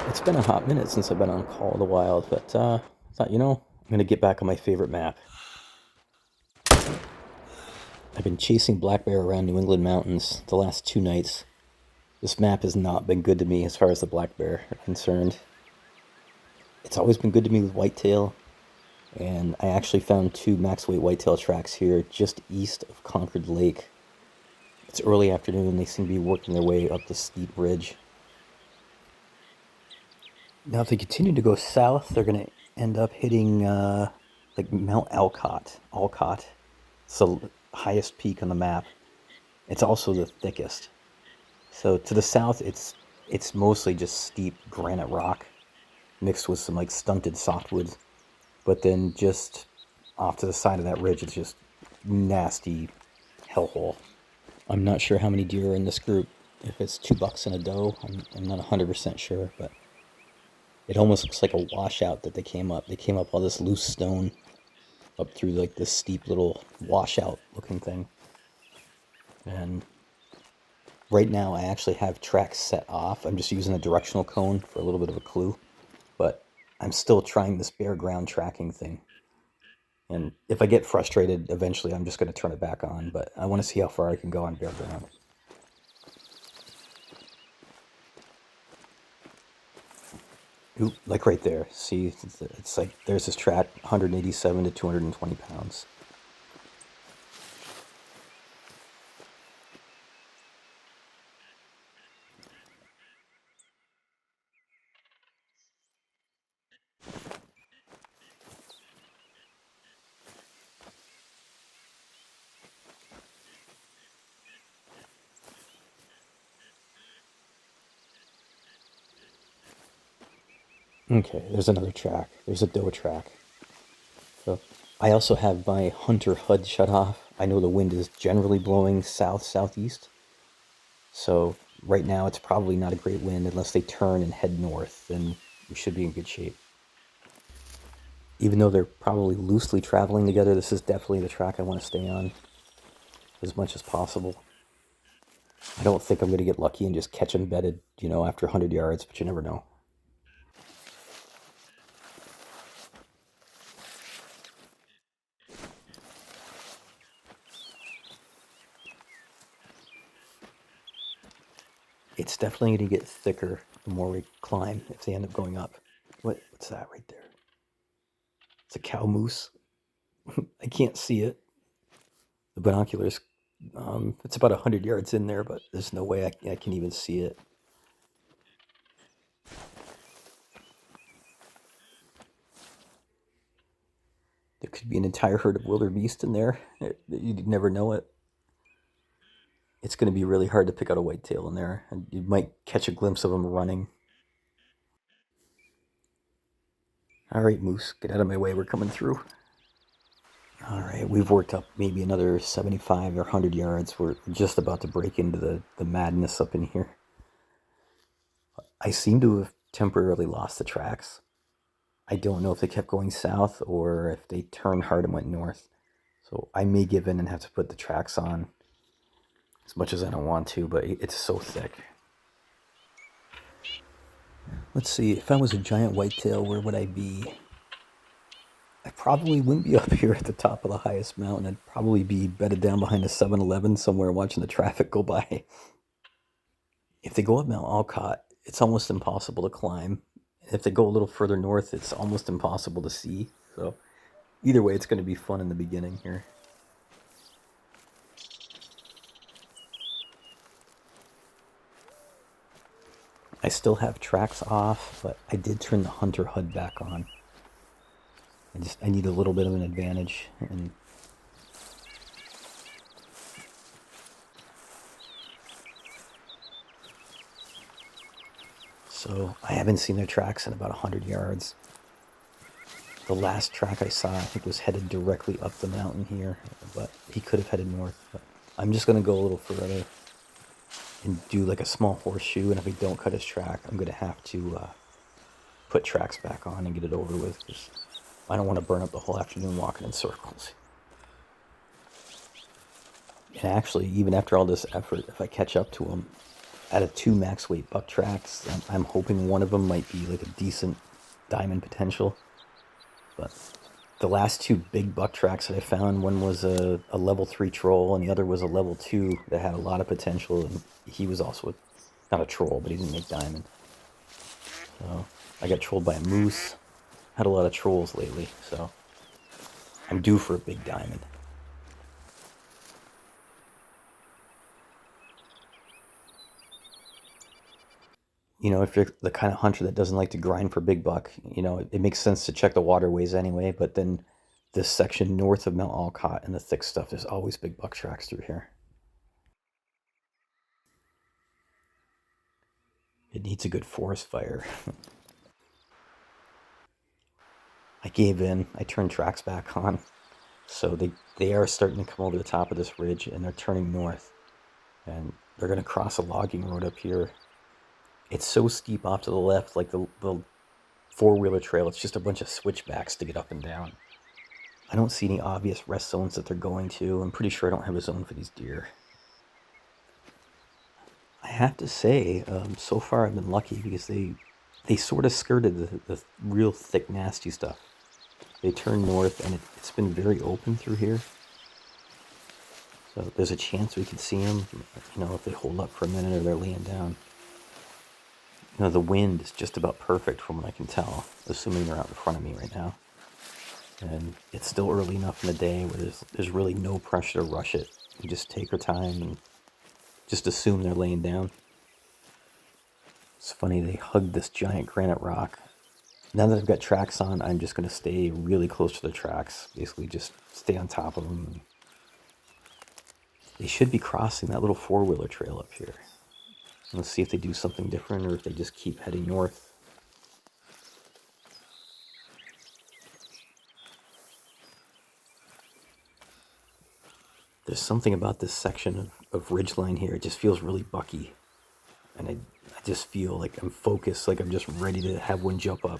It's been a hot minute since I've been on Call of the Wild, but I thought, I'm going to get back on my favorite map. I've been chasing black bear around New England mountains the last 2 nights. This map has not been good to me as far as the black bear are concerned. It's always been good to me with whitetail, and I actually found two max weight whitetail tracks here just east of Concord Lake. It's early afternoon, they seem to be working their way up the steep ridge. Now, if they continue to go south, they're going to end up hitting like Mount Alcott. It's the highest peak on the map. It's also the thickest. So to the south, it's mostly just steep granite rock mixed with some like stunted softwoods. But then just off to the side of that ridge, it's just nasty hellhole. I'm not sure how many deer are in this group. If it's 2 bucks and a doe, I'm not 100% sure, but it almost looks like a washout that they came up. They came up all this loose stone up through like this steep little washout looking thing. And right now I actually have tracks set off. I'm just using a directional cone for a little bit of a clue. But I'm still trying this bare ground tracking thing. And if I get frustrated, eventually I'm just going to turn it back on. But I want to see how far I can go on bare ground. Ooh, like right there. See, it's like there's this track, 187 to 220 pounds. Okay, there's another track. There's a doe track. So I also have my hunter HUD shut off. I know the wind is generally blowing south-southeast. So right now it's probably not a great wind unless they turn and head north, then we should be in good shape. Even though they're probably loosely traveling together, this is definitely the track I want to stay on as much as possible. I don't think I'm going to get lucky and just catch them bedded, after 100 yards, but you never know. It's definitely going to get thicker the more we climb if they end up going up. What's that right there? It's a cow moose. I can't see it. The binoculars, it's about 100 yards in there, but there's no way I can even see it. There could be an entire herd of wildebeest in there. You'd never know it. It's going to be really hard to pick out a whitetail in there, and you might catch a glimpse of them running. All right, moose, get out of my way. We're coming through. All right, we've worked up maybe another 75 or 100 yards. We're just about to break into the madness up in here. I seem to have temporarily lost the tracks. I don't know if they kept going south or if they turned hard and went north. So I may give in and have to put the tracks on as much as I don't want to, but it's so thick. Let's see, if I was a giant whitetail, where would I be? I probably wouldn't be up here at the top of the highest mountain. I'd probably be bedded down behind a 7-Eleven somewhere watching the traffic go by. If they go up Mount Alcott, it's almost impossible to climb. If they go a little further north, it's almost impossible to see. So either way, it's going to be fun in the beginning here. I still have tracks off, but I did turn the hunter HUD back on. I need a little bit of an advantage, and so I haven't seen their tracks in about 100 yards. The last track I saw, I think, was headed directly up the mountain here, but he could have headed north. But I'm just going to go a little further and do like a small horseshoe, and if I don't cut his track, I'm going to have to put tracks back on and get it over with, because I don't want to burn up the whole afternoon walking in circles. And actually, even after all this effort, if I catch up to him, out of 2 max weight buck tracks, I'm hoping one of them might be like a decent diamond potential. But the last 2 big buck tracks that I found, one was a level 3 troll and the other was a level 2 that had a lot of potential, and he was also not a troll, but he didn't make diamond. So I got trolled by a moose. Had a lot of trolls lately, so I'm due for a big diamond. If you're the kind of hunter that doesn't like to grind for big buck, it makes sense to check the waterways anyway. But then this section north of Mount Alcott and the thick stuff, there's always big buck tracks through here. It needs a good forest fire. I gave in. I turned tracks back on. So they are starting to come over the top of this ridge, and they're turning north. And they're going to cross a logging road up here. It's so steep off to the left, like the four-wheeler trail. It's just a bunch of switchbacks to get up and down. I don't see any obvious rest zones that they're going to. I'm pretty sure I don't have a zone for these deer. I have to say, so far I've been lucky because they sort of skirted the real thick, nasty stuff. They turned north, and it's been very open through here. So there's a chance we could see them, if they hold up for a minute or they're laying down. The wind is just about perfect from what I can tell, assuming they're out in front of me right now. And it's still early enough in the day where there's really no pressure to rush it. You just take your time and just assume they're laying down. It's funny, they hugged this giant granite rock. Now that I've got tracks on, I'm just going to stay really close to the tracks. Basically just stay on top of them. They should be crossing that little four-wheeler trail up here. Let's see if they do something different or if they just keep heading north. There's something about this section of ridgeline here. It just feels really bucky. And I just feel like I'm focused, like I'm just ready to have one jump up.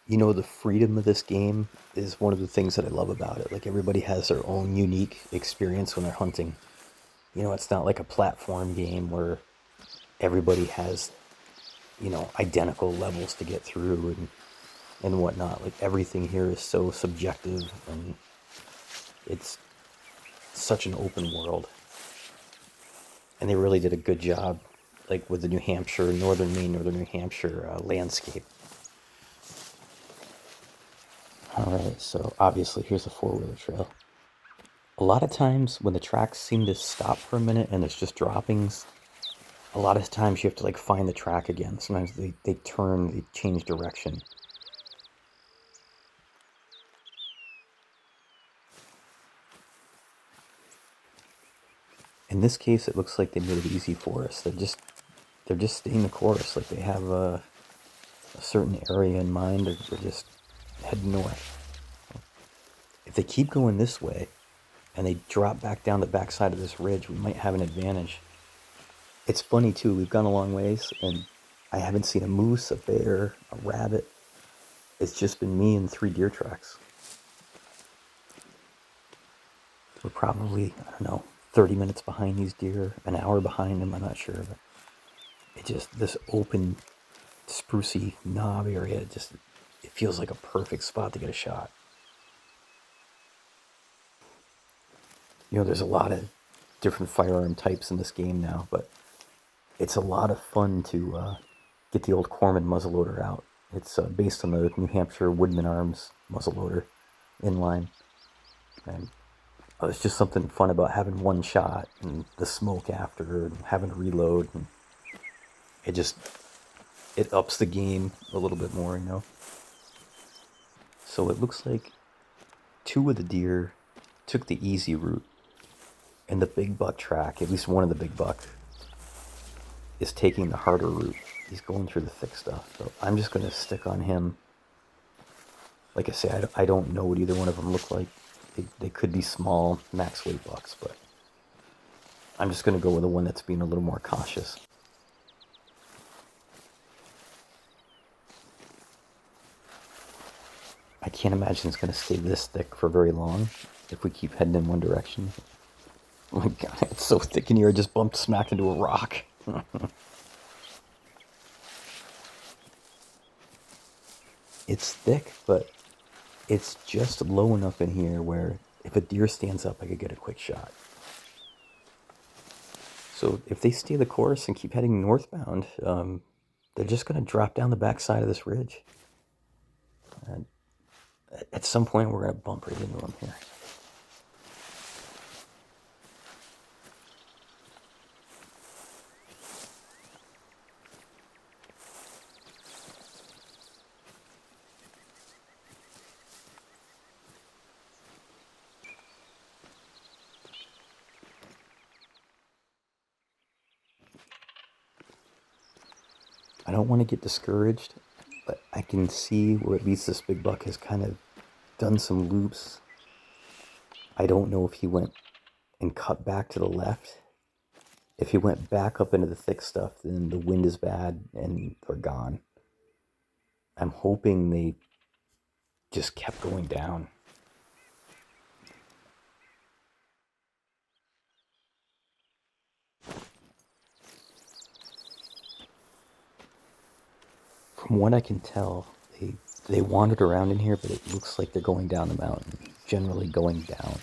The freedom of this game is one of the things that I love about it. Like, everybody has their own unique experience when they're hunting. It's not like a platform game where everybody has, identical levels to get through and whatnot. Like, everything here is so subjective, and it's such an open world. And they really did a good job, like with the New Hampshire, northern Maine, northern New Hampshire landscape. All right, so obviously here's a four-wheeler trail. A lot of times when the tracks seem to stop for a minute and it's just droppings, a lot of times you have to like find the track again. Sometimes they turn, they change direction. In this case, it looks like they made it easy for us. They're just staying the course. Like, they have a certain area in mind. They're just heading north. If they keep going this way and they drop back down the backside of this ridge, we might have an advantage. It's funny too, we've gone a long ways and I haven't seen a moose, a bear, a rabbit. It's just been me and 3 deer tracks. We're probably, I don't know, 30 minutes behind these deer, an hour behind them, I'm not sure. But this open, sprucey knob area, it feels like a perfect spot to get a shot. There's a lot of different firearm types in this game now, but it's a lot of fun to get the old Corman muzzleloader out. It's based on the New Hampshire Woodman Arms muzzleloader inline. And it's just something fun about having one shot and the smoke after and having to reload. And it ups the game a little bit more, So it looks like 2 of the deer took the easy route. And the big buck track, at least one of the big buck, is taking the harder route. He's going through the thick stuff. So I'm just going to stick on him. Like I say, I don't know what either one of them look like. They could be small, max weight bucks, but I'm just going to go with the one that's being a little more cautious. I can't imagine it's going to stay this thick for very long if we keep heading in one direction. Oh my god, it's so thick in here, I just bumped smack into a rock. It's thick, but it's just low enough in here where if a deer stands up, I could get a quick shot. So if they stay the course and keep heading northbound, they're just going to drop down the backside of this ridge. And at some point, we're going to bump right into them here. I don't want to get discouraged, but I can see where at least this big buck has kind of done some loops. I don't know if he went and cut back to the left. If he went back up into the thick stuff, then the wind is bad and they're gone. I'm hoping they just kept going down. From what I can tell, they wandered around in here, but it looks like they're going down the mountain, generally going down.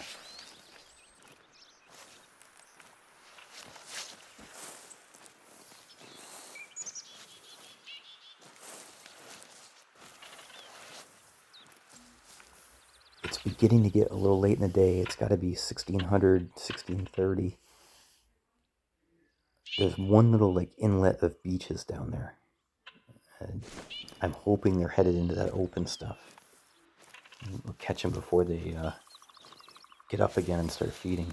It's beginning to get a little late in the day. It's got to be 1600, 1630. There's one little like inlet of beaches down there. And I'm hoping they're headed into that open stuff. We'll catch them before they get up again and start feeding.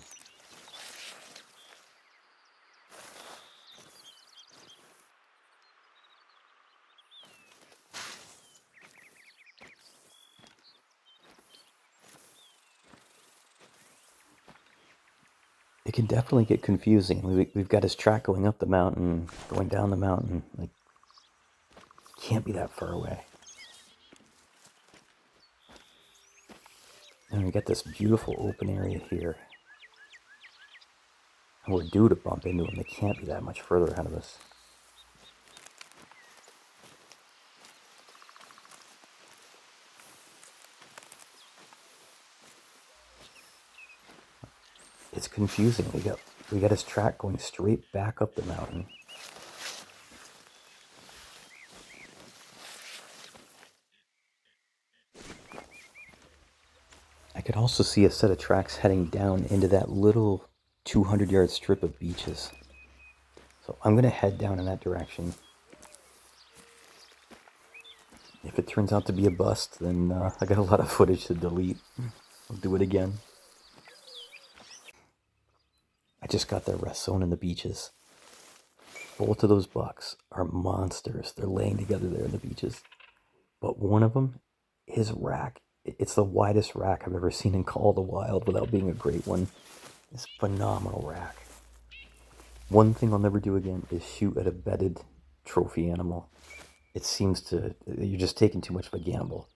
It can definitely get confusing. We've got his track going up the mountain, going down the mountain. Like, can't be that far away. And we got this beautiful open area here. And we're due to bump into them. They can't be that much further ahead of us. It's confusing. We got his track going straight back up the mountain. I could also see a set of tracks heading down into that little 200-yard strip of beaches. So I'm going to head down in that direction. If it turns out to be a bust, then I got a lot of footage to delete. I'll do it again. I just got their rest zone in the beaches. Both of those bucks are monsters. They're laying together there in the beaches. But one of them, his rack, it's the widest rack I've ever seen in Call of the Wild without being a great one. It's a phenomenal rack. One thing I'll never do again is shoot at a bedded trophy animal. It seems you're just taking too much of a gamble.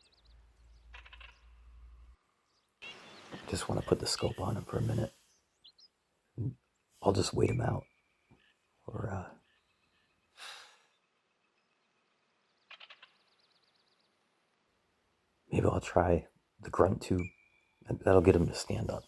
Just want to put the scope on him for a minute. I'll just wait him out. Or maybe I'll try the grunt tube. That'll get him to stand up.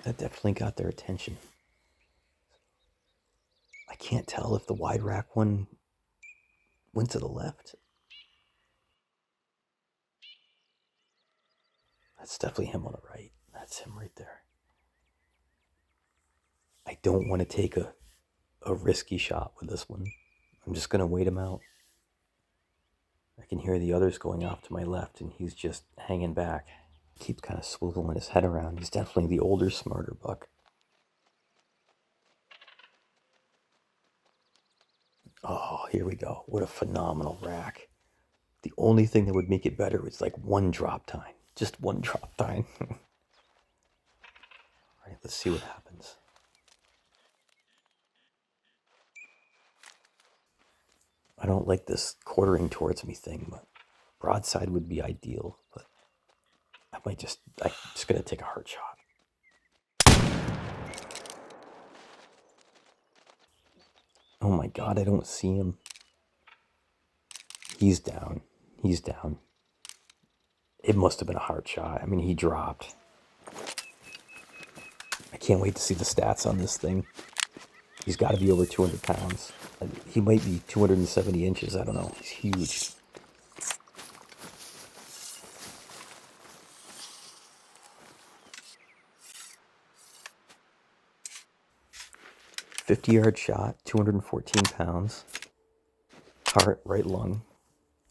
That definitely got their attention. I can't tell if the wide rack one went to the left. That's definitely him on the right. That's him right there. I don't want to take a risky shot with this one. I'm just going to wait him out. I can hear the others going off to my left, and he's just hanging back. Keeps kind of swiveling his head around. He's definitely the older, smarter buck. Oh, here we go. What a phenomenal rack. The only thing that would make it better was like one drop tine. Just one drop tine. All right, let's see what happens. I don't like this quartering towards me thing, but broadside would be ideal. But I'm just gonna take a hard shot. Oh my God, I don't see him. He's down. He's down. It must have been a hard shot. I mean, he dropped. I can't wait to see the stats on this thing. He's got to be over 200 pounds. He might be 270 inches. I don't know. He's huge. .50-yard shot, 214 pounds. Heart, right lung.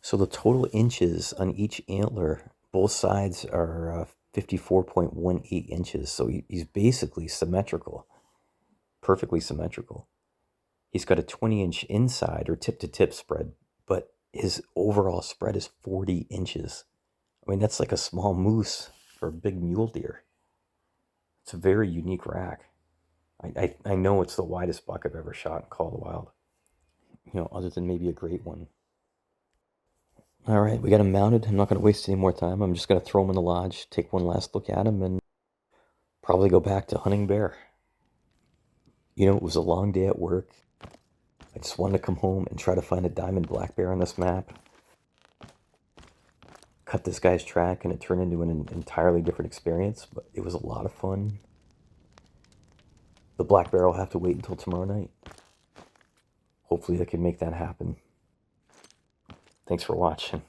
So the total inches on each antler, both sides are 54.18 inches. So he's basically symmetrical, perfectly symmetrical. He's got a 20-inch inside or tip-to-tip spread, but his overall spread is 40 inches. I mean, that's like a small moose or a big mule deer. It's a very unique rack. I know it's the widest buck I've ever shot in Call of the Wild. Other than maybe a great one. All right, we got him mounted. I'm not going to waste any more time. I'm just going to throw him in the lodge, take one last look at him, and probably go back to hunting bear. It was a long day at work. I just wanted to come home and try to find a diamond black bear on this map. Cut this guy's track, and it turned into an entirely different experience, but it was a lot of fun. The black bear will have to wait until tomorrow night. Hopefully I can make that happen. Thanks for watching.